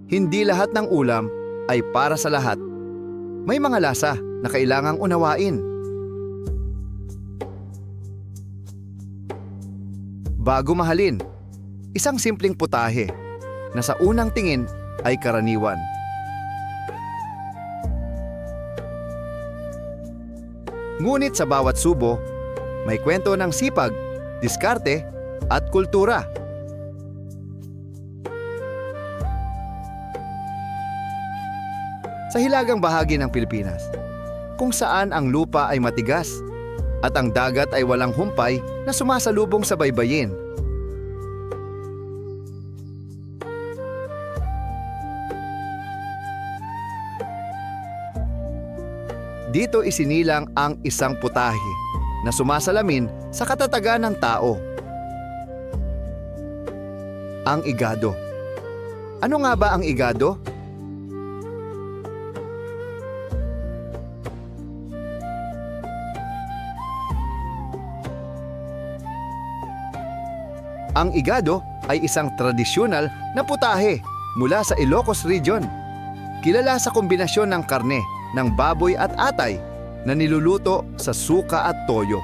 Hindi lahat ng ulam ay para sa lahat. May mga lasa na kailangang unawain. Bago mahalin, isang simpleng putahe na sa unang tingin ay karaniwan. Ngunit sa bawat subo, may kwento ng sipag, diskarte at kultura. Sa hilagang bahagi ng Pilipinas, kung saan ang lupa ay matigas at ang dagat ay walang humpay na sumasalubong sa baybayin. Dito isinilang ang isang putahe na sumasalamin sa katatagan ng tao. Ang igado. Ano nga ba ang igado? Ang igado ay isang tradisyonal na putahe mula sa Ilocos Region. Kilala sa kombinasyon ng karne ng baboy at atay na niluluto sa suka at toyo.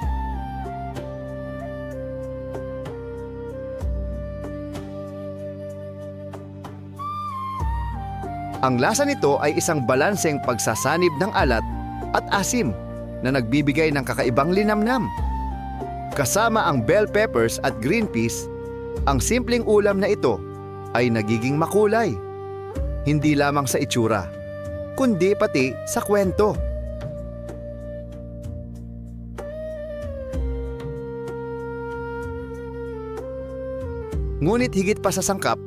Ang lasa nito ay isang balanseng pagsasanib ng alat at asim na nagbibigay ng kakaibang linamnam. Kasama ang bell peppers at green peas, ang simpleng ulam na ito ay nagiging makulay. Hindi lamang sa itsura, kundi pati sa kwento. Ngunit higit pa sa sangkap,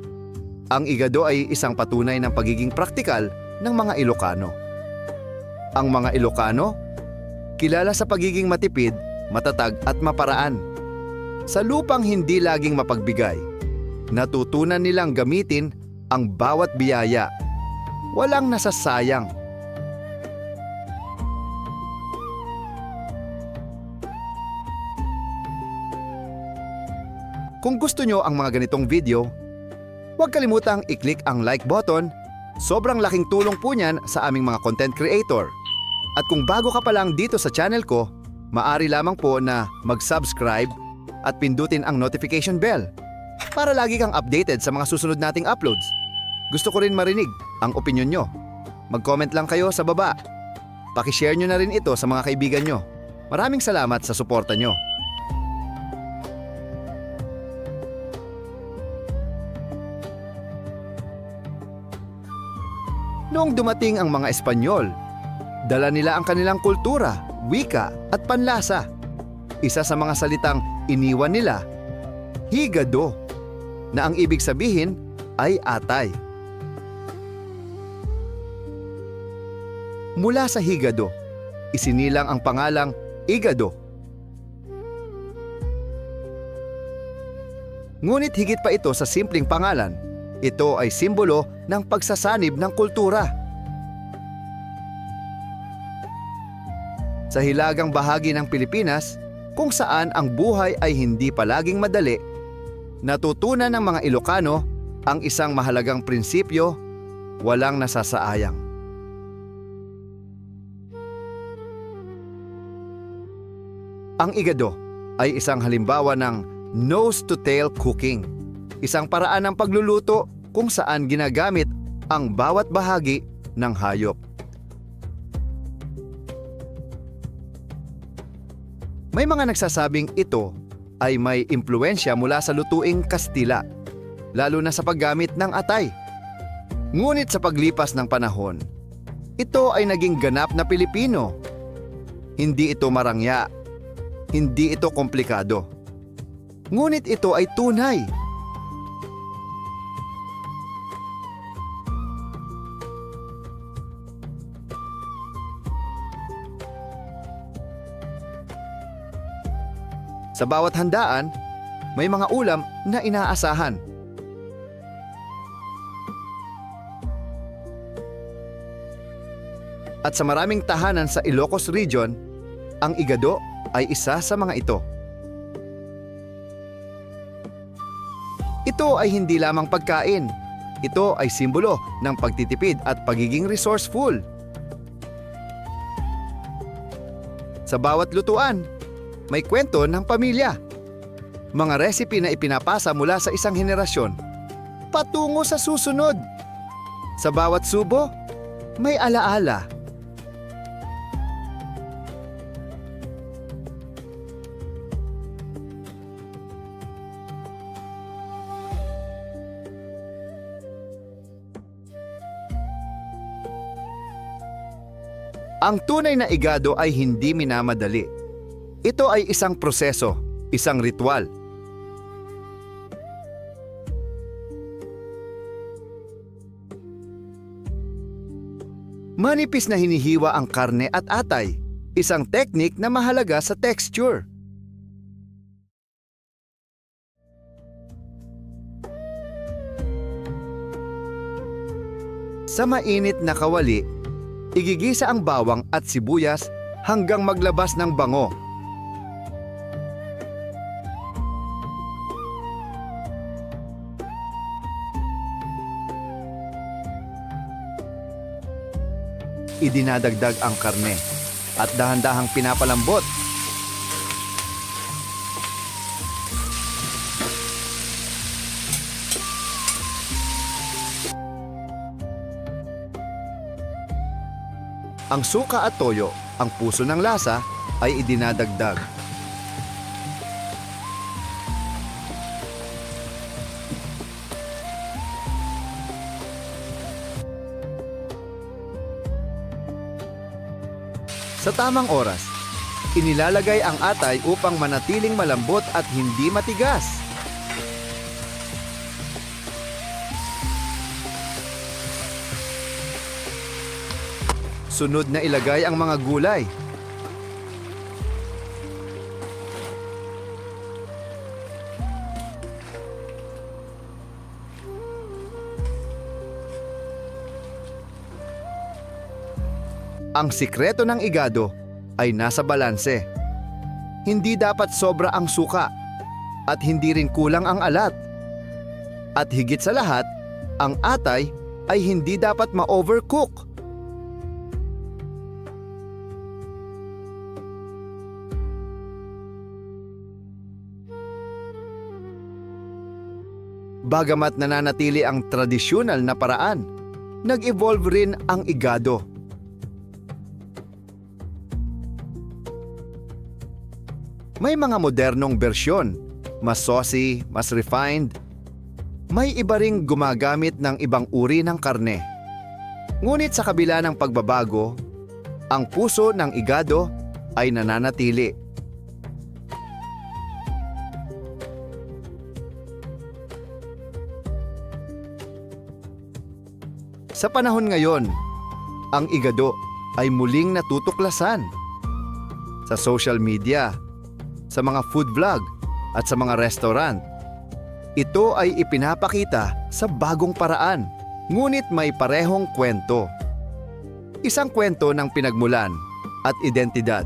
ang igado ay isang patunay ng pagiging praktikal ng mga Ilocano. Ang mga Ilocano, kilala sa pagiging matipid, matatag at maparaan. Sa lupang hindi laging mapagbigay, natutunan nilang gamitin ang bawat biyaya. Walang nasasayang. Kung gusto nyo ang mga ganitong video, huwag kalimutang i-click ang like button. Sobrang laking tulong po niyan sa aming mga content creator. At kung bago ka pa lang dito sa channel ko, maaari lamang po na mag-subscribe at pindutin ang notification bell para lagi kang updated sa mga susunod nating uploads. Gusto ko rin marinig ang opinyon nyo. Mag-comment lang kayo sa baba. Paki-share nyo na rin ito sa mga kaibigan nyo. Maraming salamat sa suporta nyo. Noong dumating ang mga Espanyol, dala nila ang kanilang kultura, wika at panlasa. Isa sa mga salitang iniwan nila, higado, na ang ibig sabihin ay atay. Mula sa higado, isinilang ang pangalang igado. Ngunit higit pa ito sa simpleng pangalan, ito ay simbolo ng pagsasanib ng kultura. Sa hilagang bahagi ng Pilipinas, kung saan ang buhay ay hindi palaging madali, natutunan ng mga Ilocano ang isang mahalagang prinsipyo, walang nasasaayang. Ang igado ay isang halimbawa ng nose-to-tail cooking, isang paraan ng pagluluto kung saan ginagamit ang bawat bahagi ng hayop. May mga nagsasabing ito ay may impluensya mula sa lutuing Kastila, lalo na sa paggamit ng atay. Ngunit sa paglipas ng panahon, ito ay naging ganap na Pilipino. Hindi ito marangya, hindi ito komplikado. Ngunit ito ay tunay. Sa bawat handaan, may mga ulam na inaasahan. At sa maraming tahanan sa Ilocos Region, ang igado ay isa sa mga ito. Ito ay hindi lamang pagkain, Ito ay simbolo ng pagtitipid at pagiging resourceful. Sa bawat lutuan, may kwento ng pamilya. Mga recipe na ipinapasa mula sa isang henerasyon patungo sa susunod. Sa bawat subo, may alaala. Ang tunay na igado ay hindi minamadali. Ito ay isang proseso, isang ritual. Manipis na hinihiwa ang karne at atay, isang teknik na mahalaga sa texture. Sa mainit na kawali, igigisa ang bawang at sibuyas hanggang maglabas ng bango. Idinadagdag ang karne at dahan-dahang pinapalambot. Ang suka at toyo, ang puso ng lasa, ay idinadagdag. Sa tamang oras, inilalagay ang atay upang manatiling malambot at hindi matigas. Sunod na ilagay ang mga gulay. Ang sikreto ng igado ay nasa balanse. Hindi dapat sobra ang suka at hindi rin kulang ang alat. At higit sa lahat, ang atay ay hindi dapat ma-overcook. Bagamat nananatili ang tradisyonal na paraan, nag-evolve rin ang igado. May mga modernong bersyon, mas saucy, mas refined. May iba ring gumagamit ng ibang uri ng karne. Ngunit sa kabila ng pagbabago, ang puso ng igado ay nananatili. Sa panahon ngayon, ang igado ay muling natutuklasan. Sa social media, sa mga food vlog at sa mga restaurant, ito ay ipinapakita sa bagong paraan, ngunit may parehong kwento. Isang kwento ng pinagmulan at identidad.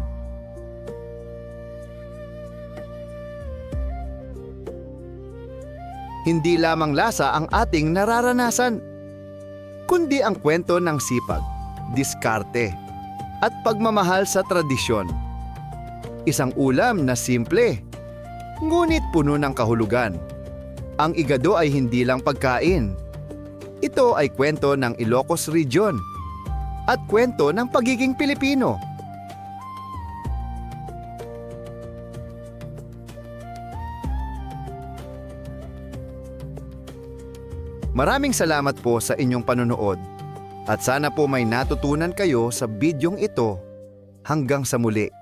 Hindi lamang lasa ang ating nararanasan, kundi ang kwento ng sipag, diskarte, at pagmamahal sa tradisyon. Isang ulam na simple, ngunit puno ng kahulugan. Ang igado ay hindi lang pagkain. Ito ay kwento ng Ilocos Region at kwento ng pagiging Pilipino. Maraming salamat po sa inyong panonood at sana po may natutunan kayo sa bidyong ito. Hanggang sa muli.